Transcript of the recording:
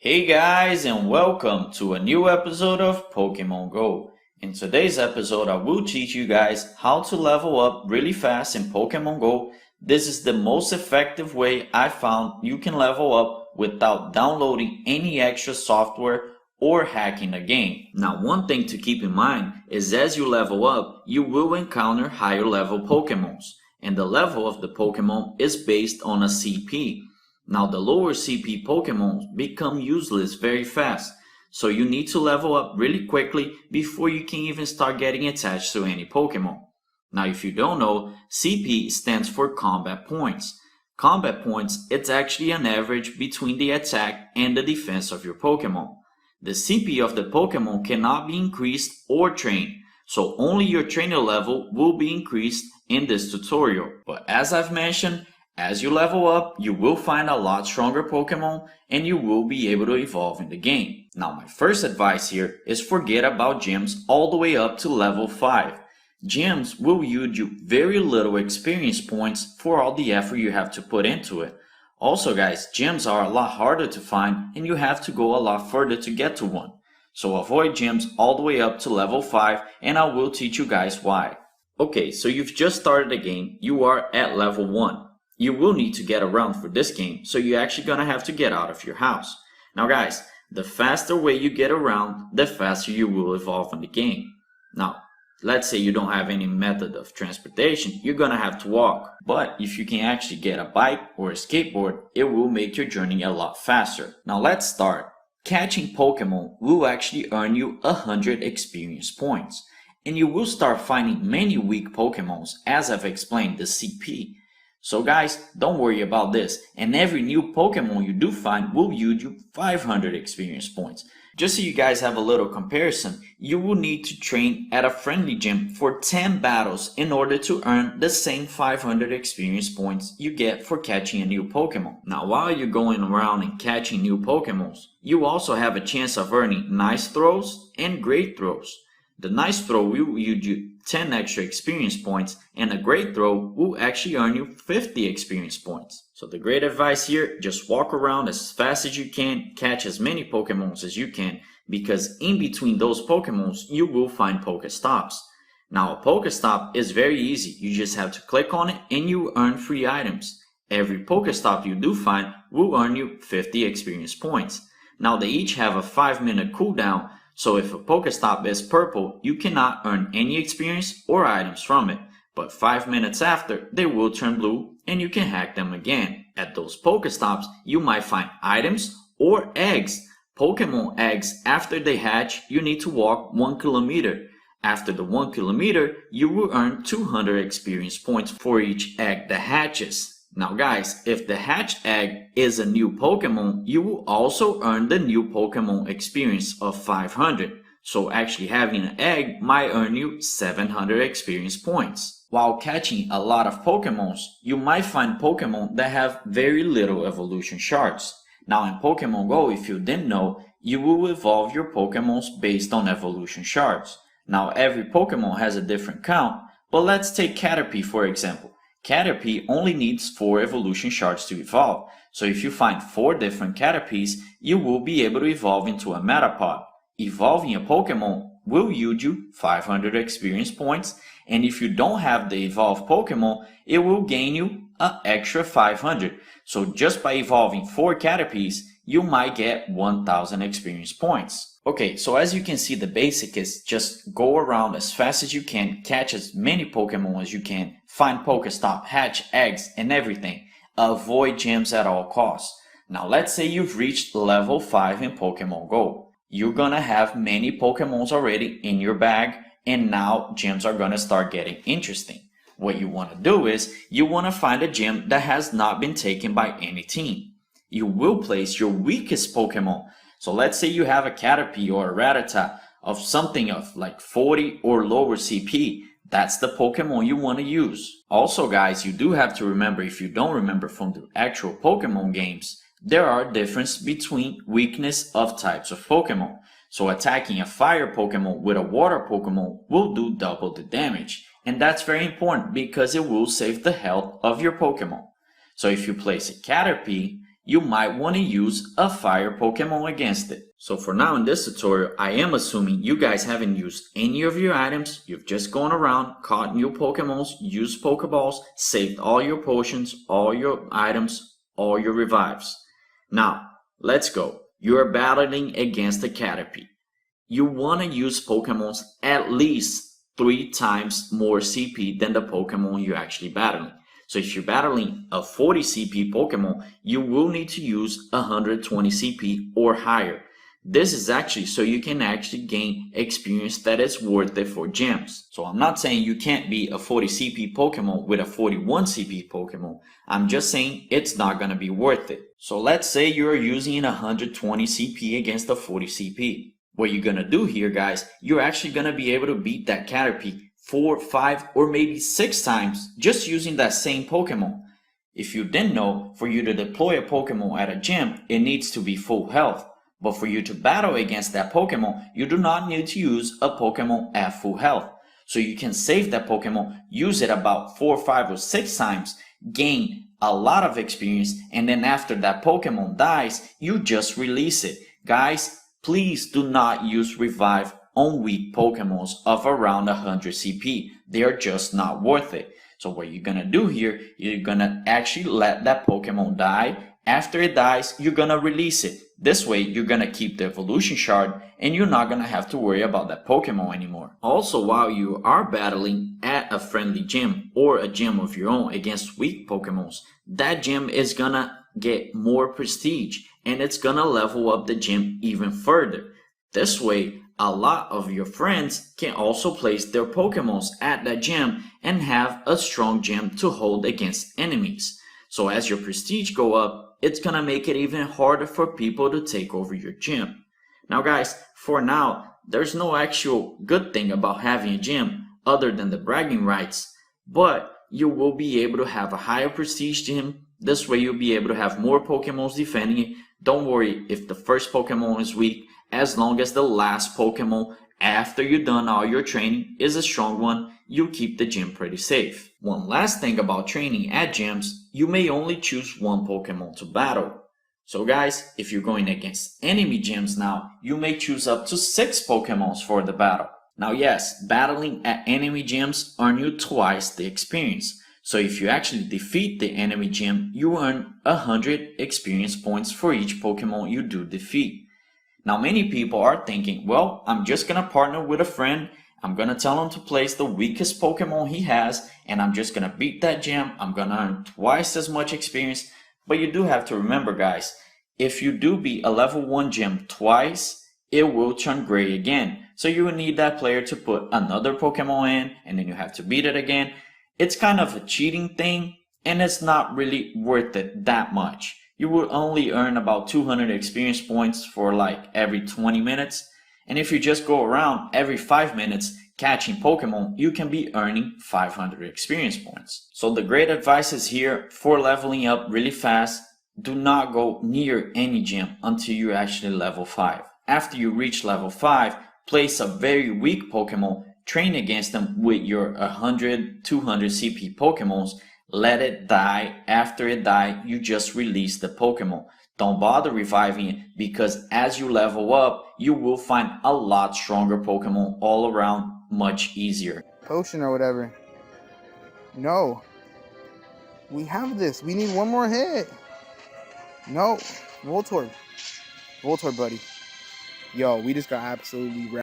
Hey guys, and welcome to a new episode of Pokemon Go. In today's episode, I will teach you guys how to level up really fast in Pokemon Go. This is the most effective way I found you can level up without downloading any extra software or hacking the game. Now, one thing to keep in mind is as you level up, you will encounter higher level Pokemons, and the level of the Pokemon is based on a CP. Now the lower CP Pokemon become useless very fast, so you need to level up really quickly before you can even start getting attached to any Pokemon. Now if you don't know, CP stands for Combat Points. Combat Points, it's actually an average between the attack and the defense of your Pokemon. The CP of the Pokemon cannot be increased or trained, so only your trainer level will be increased in this tutorial. But as I've mentioned, as you level up, you will find a lot stronger Pokemon and you will be able to evolve in the game. Now my first advice here is forget about gyms all the way up to level 5. Gyms will yield you very little experience points for all the effort you have to put into it. Also guys, gyms are a lot harder to find and you have to go a lot further to get to one. So avoid gyms all the way up to level 5 and I will teach you guys why. Okay, so you've just started the game, you are at level 1. You will need to get around for this game, so you're actually gonna have to get out of your house. Now guys, the faster way you get around, the faster you will evolve in the game. Now, let's say you don't have any method of transportation, you're gonna have to walk. But if you can actually get a bike or a skateboard, it will make your journey a lot faster. Now let's start. Catching Pokemon will actually earn you 100 experience points. And you will start finding many weak Pokemons, as I've explained the CP. So guys, don't worry about this, and every new Pokemon you do find will yield you 500 experience points. Just so you guys have a little comparison, you will need to train at a friendly gym for 10 battles in order to earn the same 500 experience points you get for catching a new Pokemon. Now while you're going around and catching new Pokemons, you also have a chance of earning nice throws and great throws. The nice throw will yield you 10 extra experience points and a great throw will actually earn you 50 experience points. So the great advice here, just walk around as fast as you can, catch as many Pokemons as you can, because in between those Pokemons you will find Pokestops. Now a Pokestop is very easy, you just have to click on it and you earn free items. Every Pokestop you do find will earn you 50 experience points. Now they each have a 5-minute cooldown. So if a Pokestop is purple, you cannot earn any experience or items from it. But 5 minutes after, they will turn blue and you can hack them again. At those Pokestops, you might find items or eggs. Pokemon eggs, after they hatch, you need to walk 1 kilometer. After the 1 kilometer, you will earn 200 experience points for each egg that hatches. Now guys, if the hatched egg is a new Pokemon, you will also earn the new Pokemon experience of 500. So actually having an egg might earn you 700 experience points. While catching a lot of Pokemons, you might find Pokemon that have very little evolution shards. Now in Pokemon Go, if you didn't know, you will evolve your Pokemons based on evolution shards. Now every Pokemon has a different count, but let's take Caterpie for example. Caterpie only needs 4 evolution shards to evolve, so if you find 4 different Caterpies, you will be able to evolve into a Metapod. Evolving a Pokemon will yield you 500 experience points, and if you don't have the evolved Pokemon, it will gain you an extra 500. So just by evolving 4 Caterpies, you might get 1000 experience points. Okay, so as you can see, the basic is just go around as fast as you can, catch as many Pokemon as you can, find Pokestop, hatch eggs and everything. Avoid gyms at all costs. Now let's say you've reached level 5 in Pokemon Go. You're gonna have many Pokemons already in your bag and now gyms are gonna start getting interesting. What you wanna do is, you wanna find a gym that has not been taken by any team. You will place your weakest Pokemon. So let's say you have a Caterpie or a Rattata of something of like 40 or lower CP. That's the Pokemon you want to use. Also guys, you do have to remember, if you don't remember from the actual Pokemon games, there are differences between weakness of types of Pokemon. So attacking a fire Pokemon with a water Pokemon will do double the damage. And that's very important because it will save the health of your Pokemon. So if you place a Caterpie you might want to use a fire Pokemon against it. So for now in this tutorial, I am assuming you guys haven't used any of your items. You've just gone around, caught new Pokemons, used Pokeballs, saved all your potions, all your items, all your revives. Now, let's go. You are battling against a Caterpie. You want to use Pokemons at least 3 times more CP than the Pokemon you're actually battling. So if you're battling a 40 CP Pokemon, you will need to use 120 CP or higher. This is actually so you can actually gain experience that is worth it for gems. So I'm not saying you can't be a 40 CP Pokemon with a 41 CP Pokemon. I'm just saying it's not going to be worth it. So let's say you're using 120 CP against a 40 CP. What you're going to do here, guys, you're actually going to be able to beat that Caterpie 4, 5, or maybe 6 times just using that same Pokemon. If you didn't know, for you to deploy a Pokemon at a gym, it needs to be full health. But for you to battle against that Pokemon, you do not need to use a Pokemon at full health. So you can save that Pokemon, use it about 4, 5, or 6 times, gain a lot of experience, and then after that Pokemon dies, you just release it. Guys, please do not use Revive on weak Pokemons of around 100 CP. They are just not worth it. So what you're gonna do here, you're gonna actually let that Pokemon die. After it dies, you're gonna release it. This way, you're gonna keep the evolution shard and you're not gonna have to worry about that Pokemon anymore. Also, while you are battling at a friendly gym or a gym of your own against weak Pokemons, that gym is gonna get more prestige and it's gonna level up the gym even further. This way, a lot of your friends can also place their Pokemons at that gym and have a strong gym to hold against enemies. So as your prestige go up, it's gonna make it even harder for people to take over your gym. Now guys, for now, there's no actual good thing about having a gym other than the bragging rights, but you will be able to have a higher prestige gym. This way you'll be able to have more Pokemons defending it. Don't worry if the first Pokemon is weak, as long as the last Pokemon after you've done all your training is a strong one, you keep the gym pretty safe. One last thing about training at gyms, you may only choose one Pokemon to battle. So guys, if you're going against enemy gyms now, you may choose up to 6 Pokemons for the battle. Now yes, battling at enemy gyms earn you twice the experience. So if you actually defeat the enemy gym, you earn 100 experience points for each Pokemon you do defeat. Now many people are thinking, well, I'm just gonna partner with a friend, I'm gonna tell him to place the weakest Pokemon he has, and I'm just gonna beat that gym, I'm gonna earn twice as much experience. But you do have to remember guys, if you do beat a level 1 gym twice, it will turn gray again. So you will need that player to put another Pokemon in, and then you have to beat it again. It's kind of a cheating thing, and it's not really worth it that much. You will only earn about 200 experience points for like every 20 minutes. And if you just go around every 5 minutes catching Pokemon, you can be earning 500 experience points. So the great advice is here for leveling up really fast. Do not go near any gym until you're actually level 5. After you reach level 5, place a very weak Pokemon, train against them with your 100, 200 CP Pokemons, let it die. After it dies, you just release the Pokemon. Don't bother reviving it because as you level up, you will find a lot stronger Pokemon all around much easier. Potion or whatever. No. We have this. We need one more hit. No. Voltorb. Voltorb, buddy. Yo, we just got absolutely wrecked.